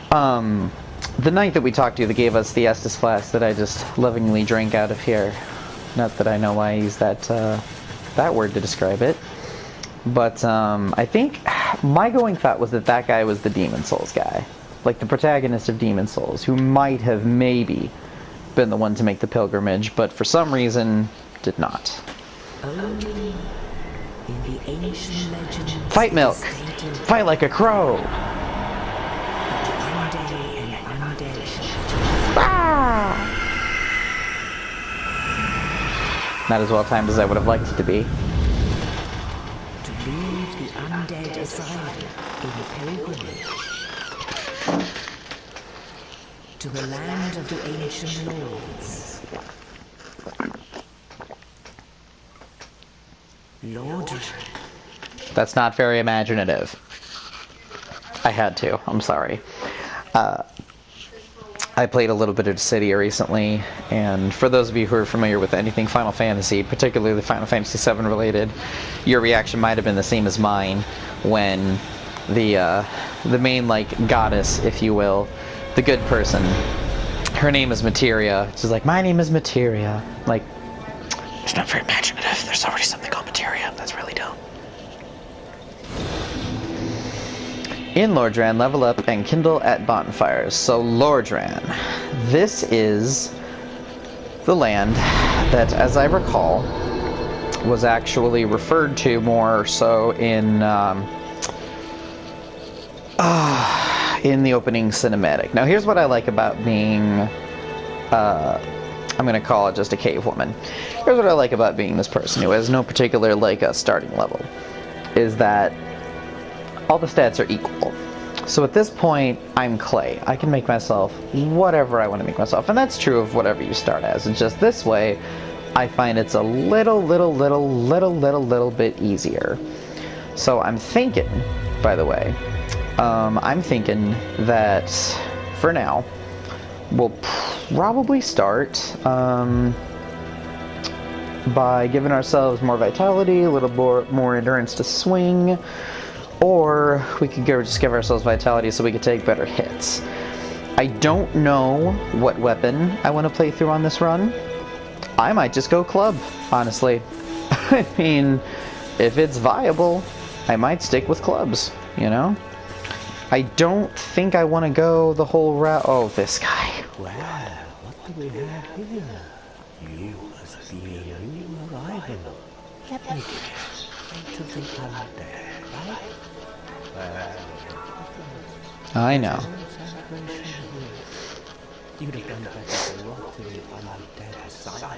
The knight that we talked to that gave us the Estus flask that I just lovingly drank out of here. Not that I know why I used that that word to describe it. But I think my going thought was that that guy was the Demon Souls guy. Like the protagonist of Demon Souls, who might have maybe been the one to make the pilgrimage, but for some reason did not. Only in the ancient legends. Fight Milk! Fight like a crow! Not as well timed as I would have liked it to be. To leave the undead asylum in pilgrimage to the land of the ancient lords. Lordran. That's not very imaginative. I had to. I'm sorry. I played a little bit of Dissidia recently, and for those of you who are familiar with anything Final Fantasy, particularly Final Fantasy VII related, your reaction might have been the same as mine when the main, like, goddess, if you will, the good person, her name is Materia. She's like, my name is Materia. Like, it's not very imaginative. There's already something called Materia. That's really dumb. In Lordran, level up and kindle at bonfires. So Lordran, this is the land that, as I recall, was actually referred to more so in the opening cinematic. Now here's what I like about being, I'm gonna call it just a cave woman. Here's what I like about being this person who has no particular, like, starting level, is that all the stats are equal. So at this point, I'm clay. I can make myself whatever I want to make myself. And that's true of whatever you start as. It's just this way, I find it's a little bit easier. So I'm thinking, by the way, I'm thinking that, for now, we'll probably start by giving ourselves more vitality, a little more endurance to swing, or we could just give ourselves vitality so we could take better hits. I don't know what weapon I want to play through on this run. I might just go club, honestly. I mean, if it's viable, I might stick with clubs, you know? I don't think I want to go the whole route. Oh, this guy. Well, what do we have here? You must be a new arrival. Let me guess. To the undead, right? I know. You'd have done better to walk to the undead asylum.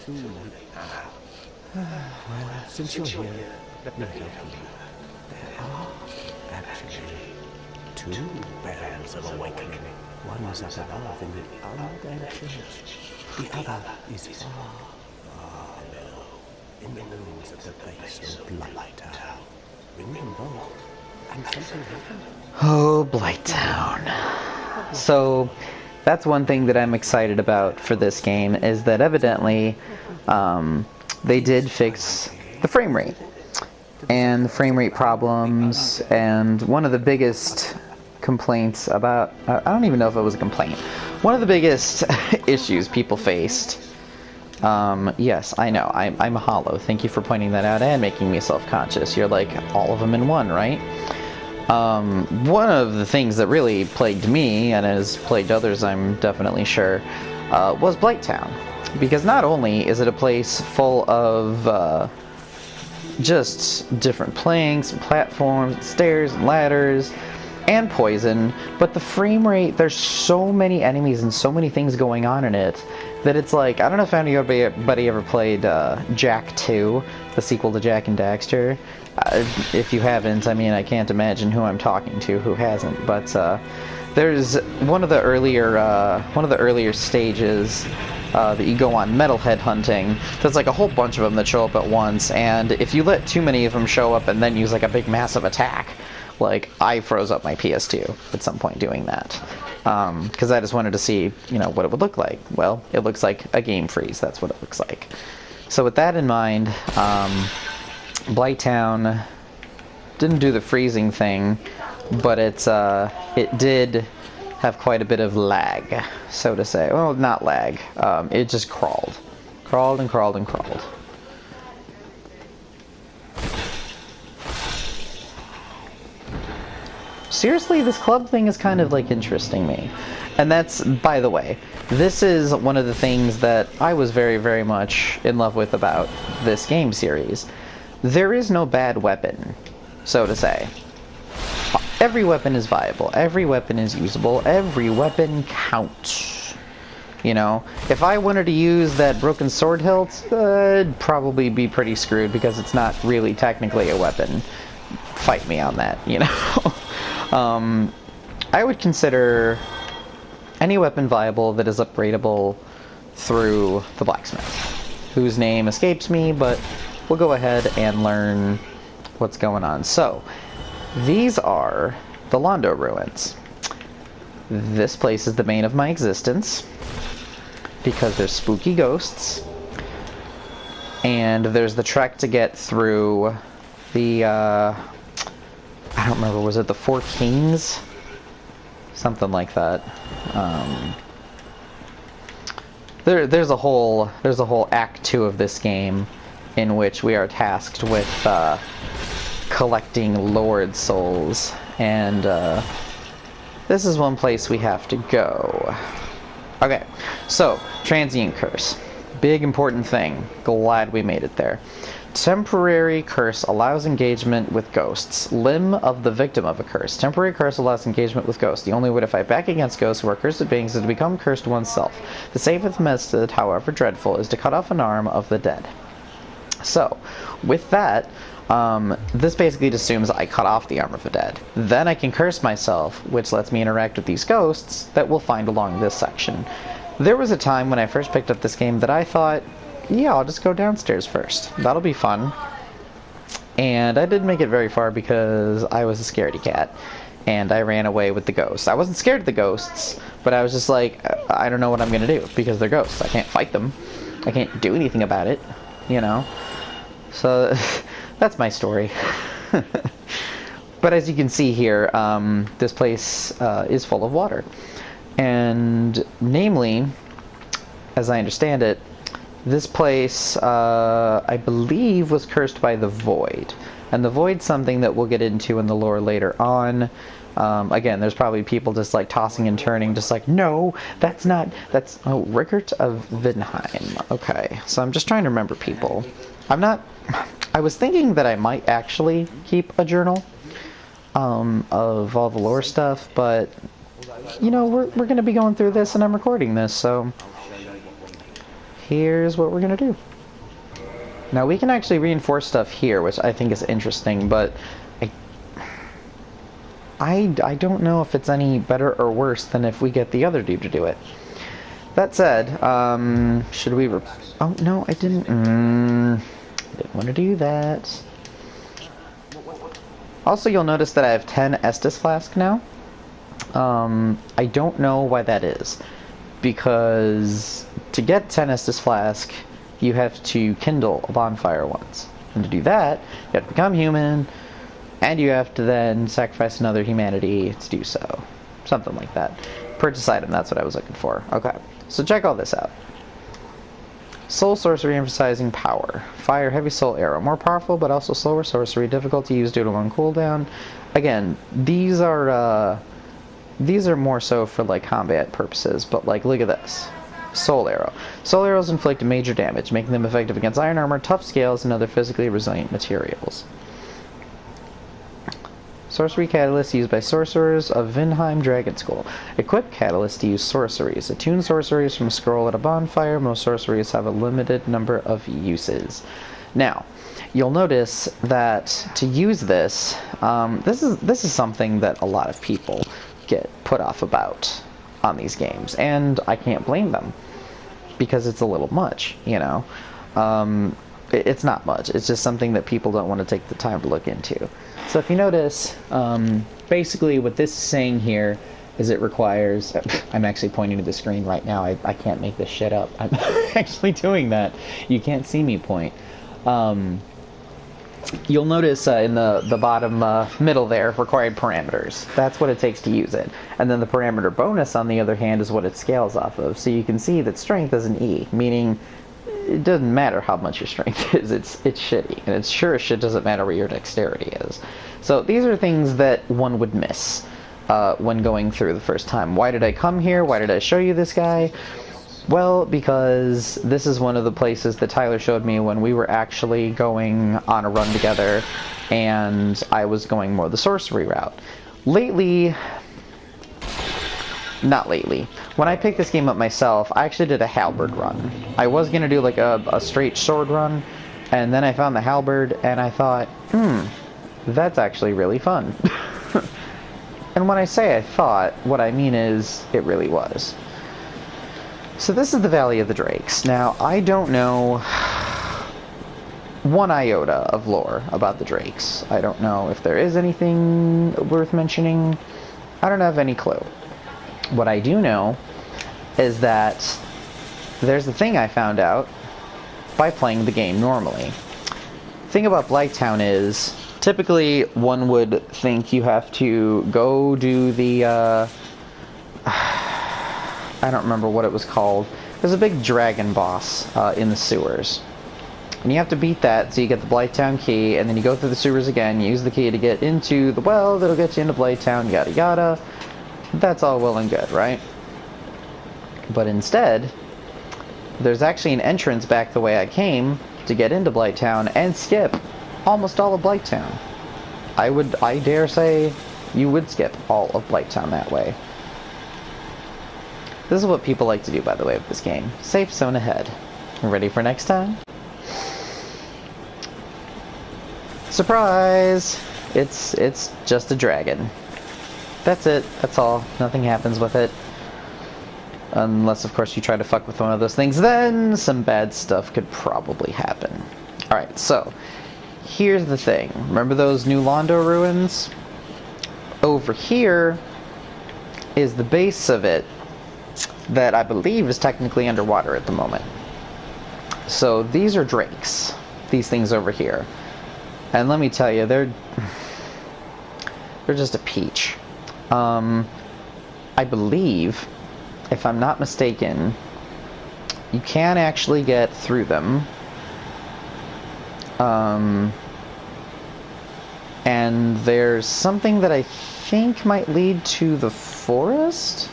Too late now. Well, since you're here, let me help you. There are actually two bells of awakening. One is up above in the undead church. The other is far, far below, in the ruins of the base of Blighttown. Ring them both, and something happened. Oh, Blighttown. So, that's one thing that I'm excited about for this game, is that evidently they did fix the frame rate. And the frame rate problems, and one of the biggest complaints about, I don't even know if it was a complaint, one of the biggest issues people faced, yes, I know, I'm hollow, thank you for pointing that out and making me self-conscious. You're like, all of them in one, right? One of the things that really plagued me, and has plagued others, I'm definitely sure, was Blighttown. Because not only is it a place full of just different planks, platforms, stairs, and ladders, and poison, but the frame rate, there's so many enemies and so many things going on in it that it's like, I don't know if anybody ever played Jak 2, the sequel to Jak and Daxter. If you haven't, I mean, I can't imagine who I'm talking to who hasn't, but there's one of the earlier stages that you go on metalhead hunting. There's like a whole bunch of them that show up at once, and if you let too many of them show up and then use like a big massive attack, like, I froze up my PS2 at some point doing that. Because I just wanted to see, you know, what it would look like. Well, it looks like a game freeze. That's what it looks like. So with that in mind, Blighttown didn't do the freezing thing, but it did have quite a bit of lag, so to say. Well, not lag. It just crawled. Crawled and crawled and crawled. Seriously, this club thing is kind of like interesting me. And that's, by the way, this is one of the things that I was very, very much in love with about this game series. There is no bad weapon, so to say. Every weapon is viable, every weapon is usable, every weapon counts. You know, if I wanted to use that broken sword hilt, it'd probably be pretty screwed because it's not really technically a weapon. Fight me on that, you know? I would consider any weapon viable that is upgradable through the blacksmith, whose name escapes me, but we'll go ahead and learn what's going on. So, these are the Londo ruins. This place is the bane of my existence because there's spooky ghosts, and there's the trek to get through the I don't remember, was it the Four Kings? Something like that. There's a whole Act 2 of this game in which we are tasked with collecting Lord souls, and this is one place we have to go. Okay, so transient curse, big important thing. Glad we made it there. Temporary curse allows engagement with ghosts. Limb of the victim of a curse. Temporary curse allows engagement with ghosts. The only way to fight back against ghosts who are cursed beings is to become cursed oneself. The safest method, however dreadful, is to cut off an arm of the dead. So, with that, this basically just assumes I cut off the arm of the dead. Then I can curse myself, which lets me interact with these ghosts that we'll find along this section. There was a time when I first picked up this game that I thought, yeah, I'll just go downstairs first. That'll be fun. And I didn't make it very far because I was a scaredy cat. And I ran away with the ghosts. I wasn't scared of the ghosts, but I was just like, I don't know what I'm going to do because they're ghosts. I can't fight them. I can't do anything about it, you know? So, that's my story. But as you can see here, this place is full of water. And namely, as I understand it, this place, I believe, was cursed by the Void. And the Void's something that we'll get into in the lore later on. Again, there's probably people just like tossing and turning, just like, no, that's not, that's, oh, Rickert of Vinheim. Okay, so I'm just trying to remember people. I was thinking that I might actually keep a journal of all the lore stuff, but, you know, we're going to be going through this and I'm recording this, so here's what we're going to do. Now, we can actually reinforce stuff here, which I think is interesting, but I don't know if it's any better or worse than if we get the other dude to do it. That said, should we... oh, no, I didn't want to do that. Also, you'll notice that I have 10 Estus Flask now. I don't know why that is. Because to get 10 Estus Flask, you have to kindle a bonfire once. And to do that, you have to become human, and you have to then sacrifice another humanity to do so. Something like that. Purchase item, that's what I was looking for. Okay, so check all this out. Soul sorcery emphasizing power. Fire heavy soul arrow. More powerful, but also slower sorcery. Difficult to use due to long cooldown. Again, these are more so for like combat purposes, but like look at this. Soul arrow. Soul arrows inflict major damage, making them effective against iron armor, tough scales, and other physically resilient materials. Sorcery catalyst used by sorcerers of Vinheim Dragon School. Equip catalyst to use sorceries. Attune sorceries from a scroll at a bonfire. Most sorceries have a limited number of uses. Now, you'll notice that to use this, this is something that a lot of people get put off about on these games, and I can't blame them because it's a little much, you know. It's not much. It's just something that people don't want to take the time to look into. So if you notice, basically what this is saying here is it requires... I'm actually pointing to the screen right now. I can't make this shit up. I'm actually doing that. You can't see me point. you'll notice in the bottom middle there, required parameters. That's what it takes to use it. And then the parameter bonus, on the other hand, is what it scales off of. So you can see that strength is an E, meaning it doesn't matter how much your strength is, it's shitty. And it's sure as shit doesn't matter what your dexterity is. So these are things that one would miss when going through the first time. Why did I come here? Why did I show you this guy? Well, because this is one of the places that Tyler showed me when we were actually going on a run together, and I was going more the sorcery route. Not lately. When I picked this game up myself, I actually did a halberd run. I was going to do like a straight sword run, and then I found the halberd, and I thought, that's actually really fun. And when I say I thought, what I mean is, it really was. So this is the Valley of the Drakes. Now, I don't know one iota of lore about the Drakes. I don't know if there is anything worth mentioning. I don't have any clue. What I do know is that there's the thing I found out by playing the game normally. The thing about Blighttown is, typically one would think you have to go do the, I don't remember what it was called. There's a big dragon boss in the sewers. And you have to beat that so you get the Blighttown key, and then you go through the sewers again, you use the key to get into the well that'll get you into Blighttown, yada yada. That's all well and good, right? But instead, there's actually an entrance back the way I came to get into Blighttown and skip almost all of Blighttown. I dare say you would skip all of Blighttown that way. This is what people like to do, by the way, with this game. Safe zone ahead. Ready for next time? Surprise! It's just a dragon. That's it. That's all. Nothing happens with it. Unless, of course, you try to fuck with one of those things, then some bad stuff could probably happen. Alright, so, here's the thing. Remember those New Londo ruins? Over here is the base of it, that I believe is technically underwater at the moment. So these are drakes, these things over here. And let me tell you, they're just a peach. I believe, if I'm not mistaken, you can actually get through them. And there's something that I think might lead to the forest?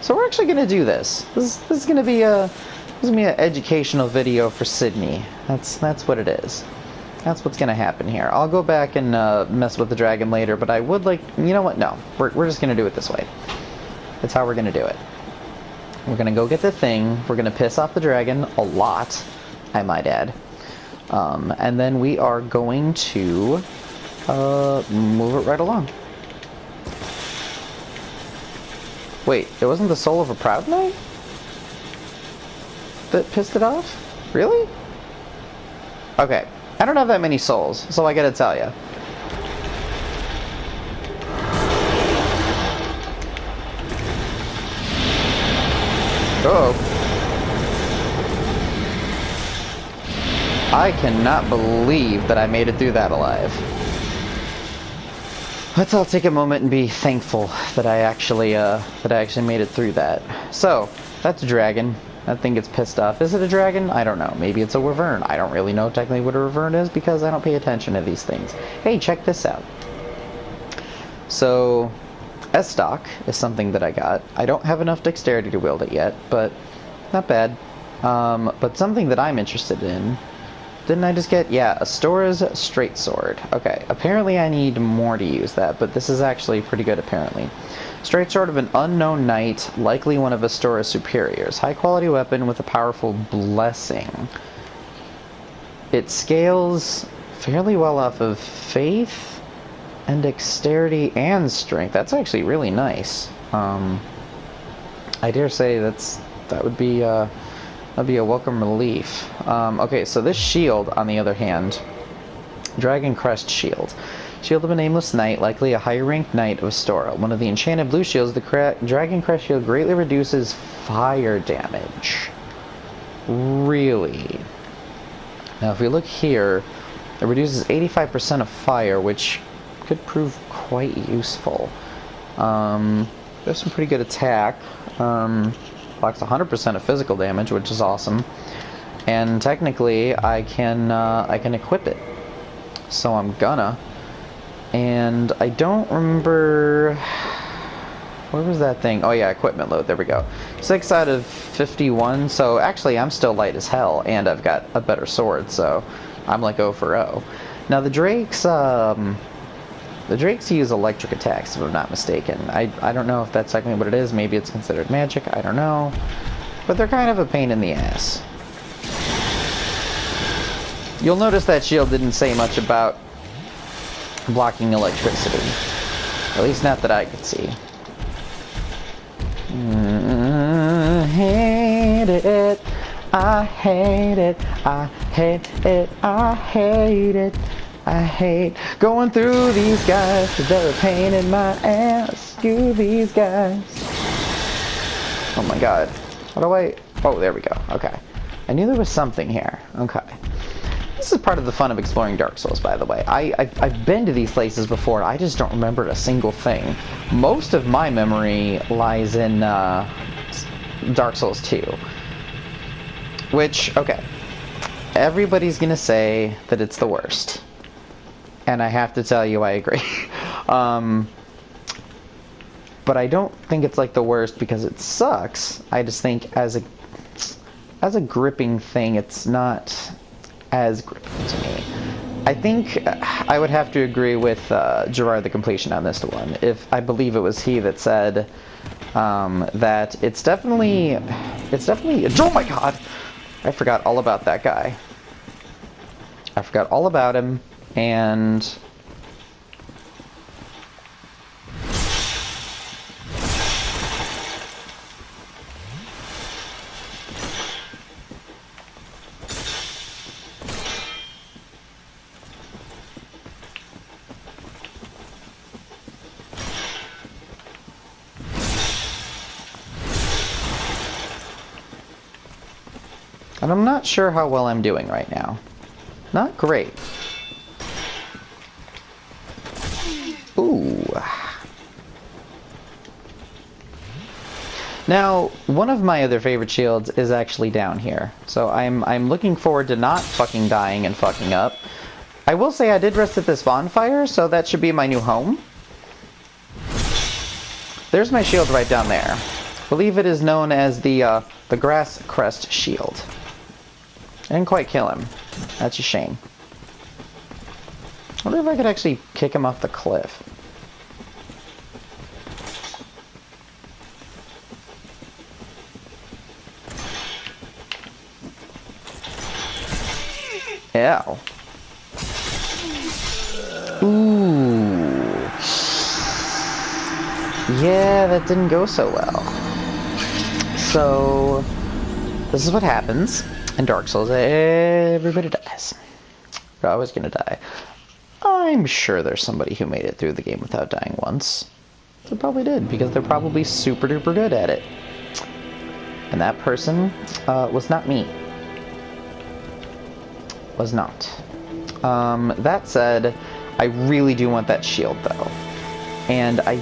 So we're actually going to do this. This is going to be an educational video for Sydney. That's what it is. That's what's going to happen here. I'll go back and mess with the dragon later, but I would like... You know what? No. We're just going to do it this way. That's how we're going to do it. We're going to go get the thing. We're going to piss off the dragon a lot, I might add. And then we are going to move it right along. Wait, it wasn't the soul of a proud knight that pissed it off? Really? Okay. I don't have that many souls, so I gotta tell you. Oh. I cannot believe that I made it through that alive. Let's all take a moment and be thankful that I actually made it through that. So, that's a dragon. That thing gets pissed off. Is it a dragon? I don't know. Maybe it's a wyvern. I don't really know technically what a wyvern is because I don't pay attention to these things. Hey, check this out. So, S-Stock is something that I got. I don't have enough dexterity to wield it yet, but not bad. But something that I'm interested in... Didn't I just get... Yeah, Astora's Straight Sword. Okay, apparently I need more to use that, but this is actually pretty good apparently. Straight Sword of an unknown knight, likely one of Astora's superiors. High quality weapon with a powerful blessing. It scales fairly well off of faith and dexterity and strength. That's actually really nice. I dare say that would be that'd be a welcome relief. Okay, so this shield, on the other hand, Dragon Crest Shield. Shield of a nameless knight, likely a high-ranked knight of Astora. One of the enchanted blue shields, the Dragon Crest Shield greatly reduces fire damage. Really? Now, if we look here, It reduces 85% of fire, which could prove quite useful. There's some pretty good attack. Blocks 100% of physical damage, which is awesome. And technically, I can equip it. So I'm gonna. And I don't remember... Where was that thing? Oh yeah, equipment load. There we go. 6 out of 51. So actually, I'm still light as hell, and I've got a better sword. So I'm like 0 for 0. Now the Drakes use electric attacks, if I'm not mistaken. I don't know if that's technically what it is. Maybe it's considered magic. I don't know. But they're kind of a pain in the ass. You'll notice that shield didn't say much about blocking electricity. At least not that I could see. Hate it. I hate it. I hate it. I hate it. I hate going through these guys, 'cause they're a pain in my ass. You these guys. Oh my god. How do I... Oh, there we go. Okay. I knew there was something here. Okay. This is part of the fun of exploring Dark Souls, by the way. I've been to these places before, I just don't remember a single thing. Most of my memory lies in Dark Souls 2. Which, okay. Everybody's gonna say that it's the worst. And I have to tell you, I agree. But I don't think it's like the worst because it sucks. I just think as a gripping thing, it's not as gripping to me. I think I would have to agree with Gerard the Completion on this one. If I believe it was he that said that it's definitely. Oh my god! I forgot all about that guy. I forgot all about him, and I'm not sure how well I'm doing right now. Not great. Ooh. Now, one of my other favorite shields is actually down here. So I'm looking forward to not fucking dying and fucking up. I will say I did rest at this bonfire, so that should be my new home. There's my shield right down there. I believe it is known as the Grass Crest Shield. I didn't quite kill him. That's a shame. I wonder if I could actually kick him off the cliff. Ow. Ooh. Yeah, that didn't go so well. So, this is what happens in Dark Souls. Everybody dies. They're always gonna die. I'm sure there's somebody who made it through the game without dying once. They probably did, because they're probably super duper good at it. And that person was not me. Was not. That said, I really do want that shield though. And I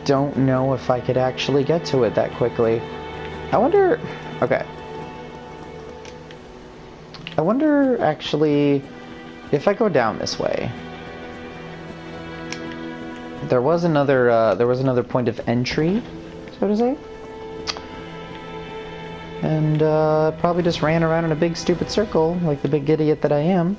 don't know if I could actually get to it that quickly. I wonder... Okay. I wonder, actually, if I go down this way. There was another point of entry, so to say. And probably just ran around in a big stupid circle, like the big idiot that I am.